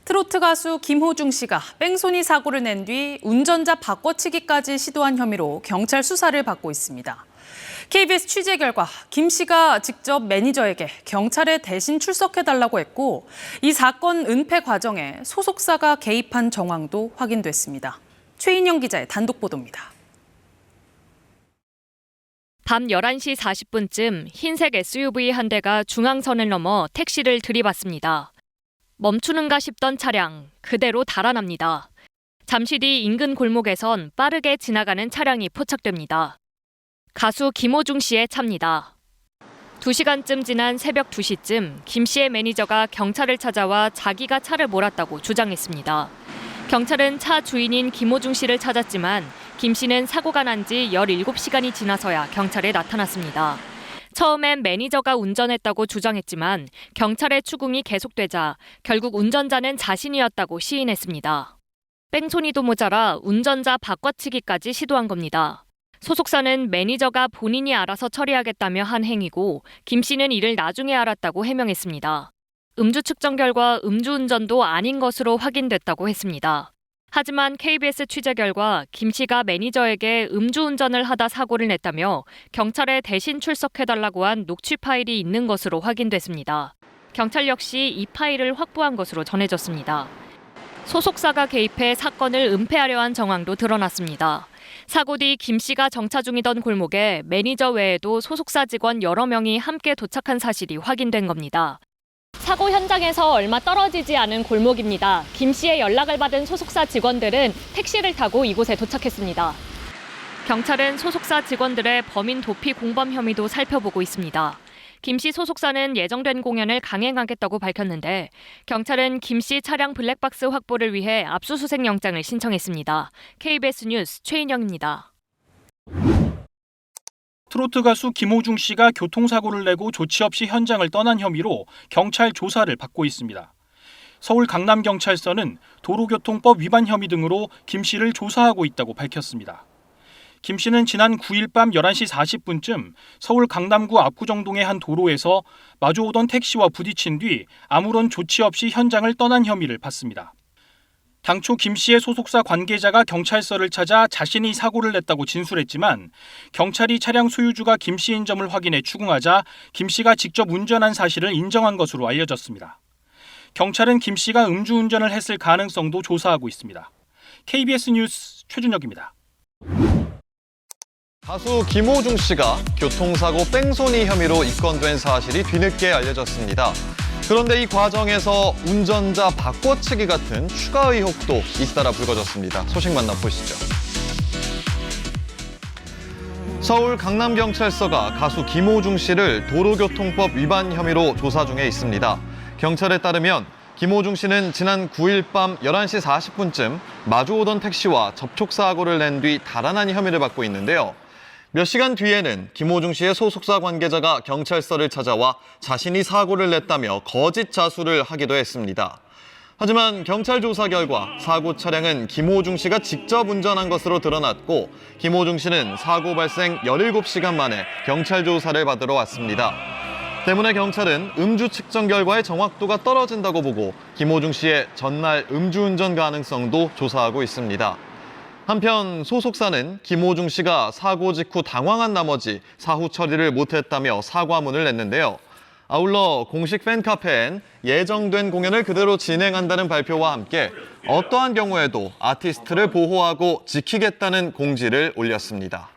트로트 가수 김호중 씨가 뺑소니 사고를 낸 뒤 운전자 바꿔치기까지 시도한 혐의로 경찰 수사를 받고 있습니다. KBS 취재 결과 김 씨가 직접 매니저에게 경찰에 대신 출석해달라고 했고 이 사건 은폐 과정에 소속사가 개입한 정황도 확인됐습니다. 최인영 기자의 단독 보도입니다. 밤 11시 40분쯤 흰색 SUV 한 대가 중앙선을 넘어 택시를 들이받습니다. 멈추는가 싶던 차량, 그대로 달아납니다. 잠시 뒤 인근 골목에선 빠르게 지나가는 차량이 포착됩니다. 가수 김호중 씨의 차입니다. 2시간쯤 지난 새벽 2시쯤 김 씨의 매니저가 경찰을 찾아와 자기가 차를 몰았다고 주장했습니다. 경찰은 차 주인인 김호중 씨를 찾았지만 김 씨는 사고가 난 지 17시간이 지나서야 경찰에 나타났습니다. 처음엔 매니저가 운전했다고 주장했지만 경찰의 추궁이 계속되자 결국 운전자는 자신이었다고 시인했습니다. 뺑소니도 모자라 운전자 바꿔치기까지 시도한 겁니다. 소속사는 매니저가 본인이 알아서 처리하겠다며 한 행위고 김 씨는 이를 나중에 알았다고 해명했습니다. 음주 측정 결과 음주운전도 아닌 것으로 확인됐다고 했습니다. 하지만 KBS 취재 결과 김 씨가 매니저에게 음주운전을 하다 사고를 냈다며 경찰에 대신 출석해달라고 한 녹취 파일이 있는 것으로 확인됐습니다. 경찰 역시 이 파일을 확보한 것으로 전해졌습니다. 소속사가 개입해 사건을 은폐하려 한 정황도 드러났습니다. 사고 뒤 김 씨가 정차 중이던 골목에 매니저 외에도 소속사 직원 여러 명이 함께 도착한 사실이 확인된 겁니다. 사고 현장에서 얼마 떨어지지 않은 골목입니다. 김 씨의 연락을 받은 소속사 직원들은 택시를 타고 이곳에 도착했습니다. 경찰은 소속사 직원들의 범인 도피 공범 혐의도 살펴보고 있습니다. 김 씨 소속사는 예정된 공연을 강행하겠다고 밝혔는데 경찰은 김 씨 차량 블랙박스 확보를 위해 압수수색 영장을 신청했습니다. KBS 뉴스 최인영입니다. 트로트 가수 김호중 씨가 교통사고를 내고 조치 없이 현장을 떠난 혐의로 경찰 조사를 받고 있습니다. 서울 강남경찰서는 도로교통법 위반 혐의 등으로 김 씨를 조사하고 있다고 밝혔습니다. 김 씨는 지난 9일 밤 11시 40분쯤 서울 강남구 압구정동의 한 도로에서 마주오던 택시와 부딪힌 뒤 아무런 조치 없이 현장을 떠난 혐의를 받습니다. 당초 김 씨의 소속사 관계자가 경찰서를 찾아 자신이 사고를 냈다고 진술했지만 경찰이 차량 소유주가 김 씨인 점을 확인해 추궁하자 김 씨가 직접 운전한 사실을 인정한 것으로 알려졌습니다. 경찰은 김 씨가 음주운전을 했을 가능성도 조사하고 있습니다. KBS 뉴스 최준혁입니다. 가수 김호중 씨가 교통사고 뺑소니 혐의로 입건된 사실이 뒤늦게 알려졌습니다. 그런데 이 과정에서 운전자 바꿔치기 같은 추가 의혹도 잇따라 불거졌습니다. 소식 만나보시죠. 서울 강남경찰서가 가수 김호중 씨를 도로교통법 위반 혐의로 조사 중에 있습니다. 경찰에 따르면 김호중 씨는 지난 9일 밤 11시 40분쯤 마주오던 택시와 접촉사고를 낸 뒤 달아난 혐의를 받고 있는데요. 몇 시간 뒤에는 김호중 씨의 소속사 관계자가 경찰서를 찾아와 자신이 사고를 냈다며 거짓 자수를 하기도 했습니다. 하지만 경찰 조사 결과 사고 차량은 김호중 씨가 직접 운전한 것으로 드러났고 김호중 씨는 사고 발생 17시간 만에 경찰 조사를 받으러 왔습니다. 때문에 경찰은 음주 측정 결과의 정확도가 떨어진다고 보고 김호중 씨의 전날 음주운전 가능성도 조사하고 있습니다. 한편 소속사는 김호중 씨가 사고 직후 당황한 나머지 사후 처리를 못했다며 사과문을 냈는데요. 아울러 공식 팬카페엔 예정된 공연을 그대로 진행한다는 발표와 함께 어떠한 경우에도 아티스트를 보호하고 지키겠다는 공지를 올렸습니다.